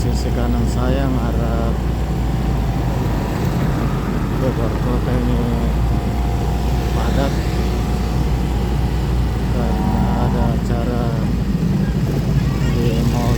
sisi kanan saya mengarah ke luar kota ini padat karena ada acara di mall.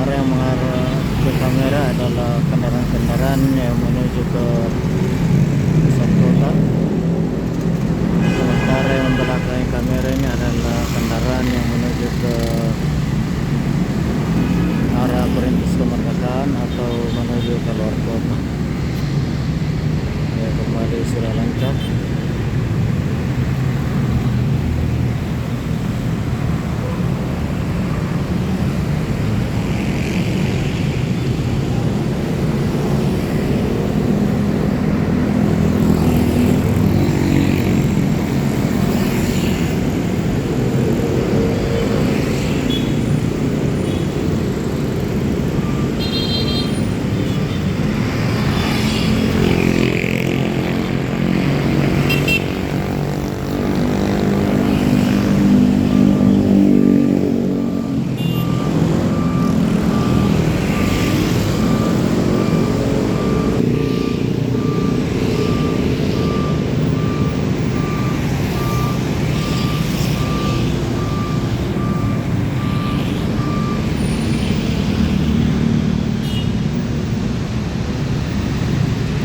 Yang mengarah ke kamera adalah kendaraan-kendaraan yang menuju ke pusat kota, sementara yang membelakangi kamera ini adalah kendaraan yang menuju ke arah Perintis Kemerdekaan atau menuju ke luar kota. Ya, kembali sudah lancar.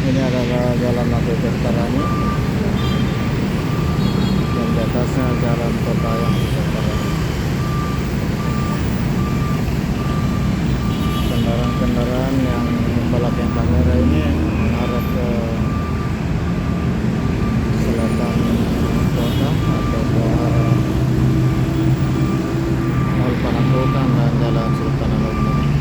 Ini adalah jalan Nabi Bertarani dan di atasnya jalan kota yang Bertarani. Kendaraan-kendaraan yang membelakangi kamera ini mengarah ke selatan kota atau ke arah Mall Panakukang dan Jalan Sultan Hasanuddin.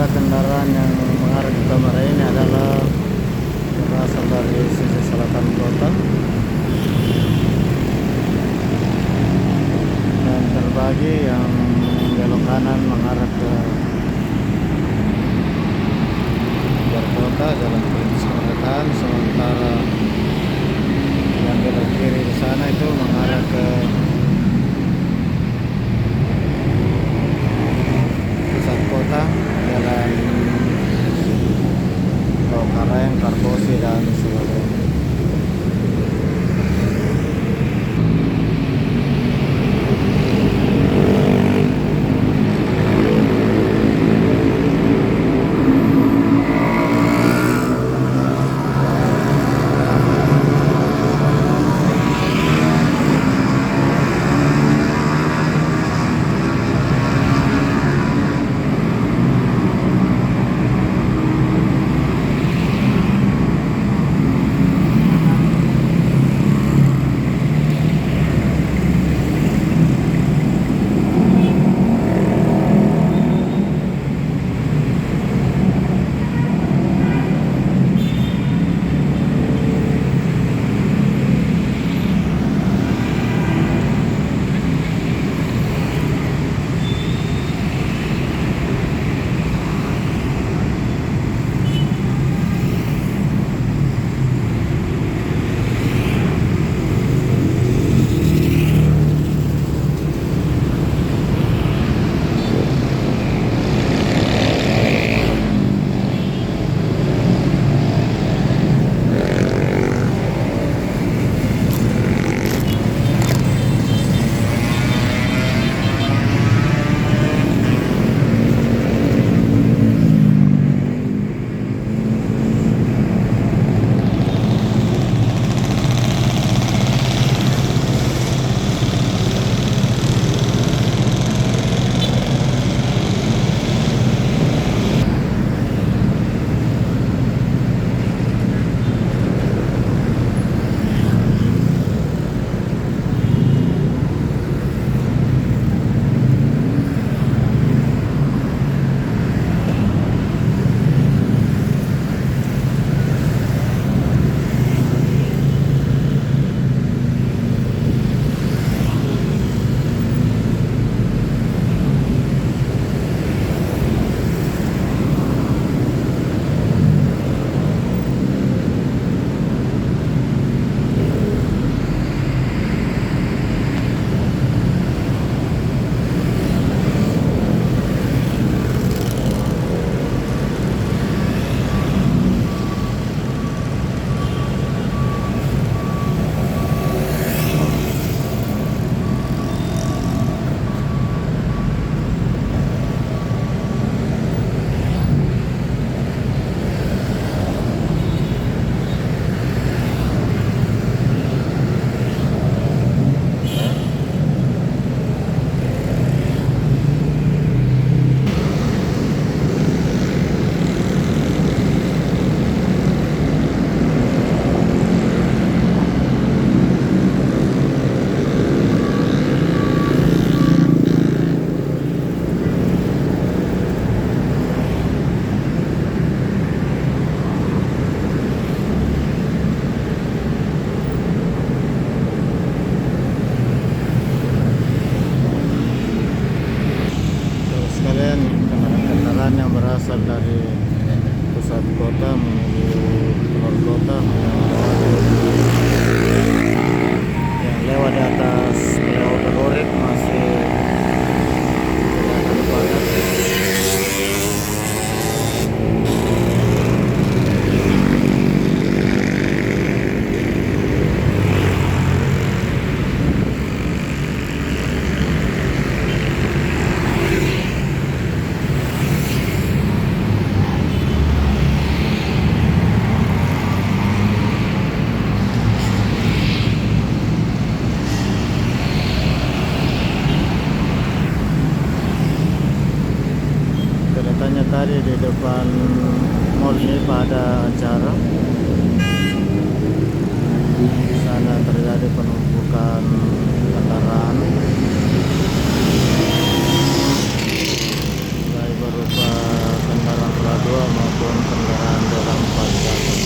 Kendaraan yang mengarah ke kamera ini adalah berasal dari sisi selatan kota dan terbagi yang belok kanan mengarah ke luar kota Jalan Perintis Kemerdekaan, sementara yang belok kiri di sana itu mengarah ke pusat kota Jalan Lokareng, Kartosi dan sebagainya. berasal dari pusat kota menuju keluar kota yang lewat di atas flyover Rorik masih kelihatan padat. Kelihatannya tadi di depan mall ini pada acara. Di sana terjadi penumpukan kendaraan, baik berupa kendaraan roda 2 maupun kendaraan roda 4 ke atas.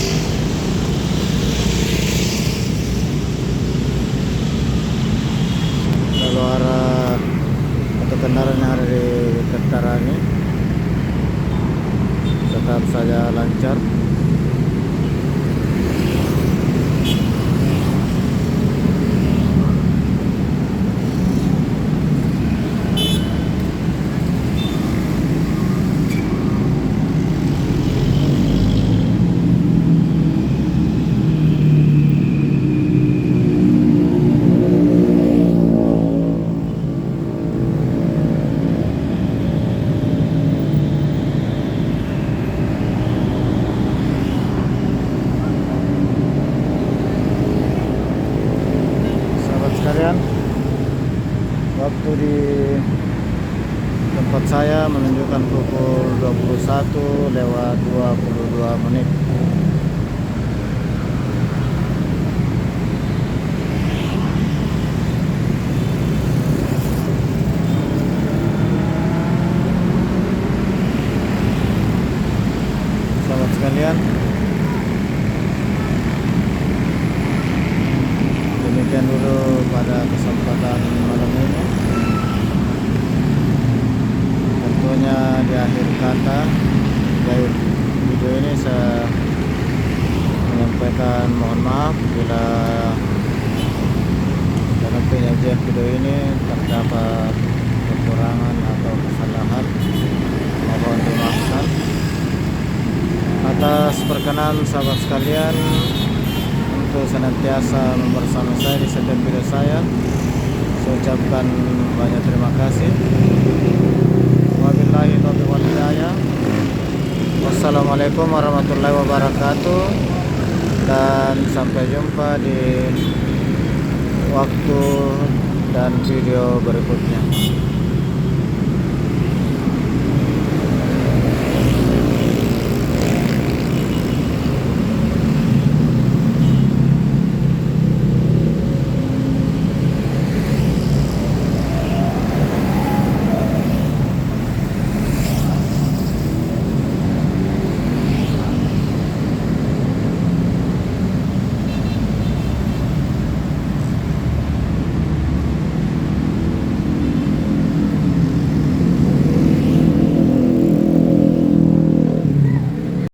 Kalau arah atau kendaraan yang ada di Kertarani tetap saja lancar. Sekalian, waktu di tempat saya menunjukkan pukul 21:22. Sahabat sekalian, demikian dulu pada kesempatan malam ini. Tentunya di akhir kata dari video ini saya menyampaikan mohon maaf bila dalam penyajian video ini terdapat kekurangan atau kesalahan. Mohon dimaafkan. Atas perkenan sahabat sekalian untuk senantiasa bersama saya di setiap video saya ucapkan banyak terima kasih. Wabillahi taufiq wal hidayah. Wassalamualaikum warahmatullahi wabarakatuh, dan sampai jumpa di waktu dan video berikutnya.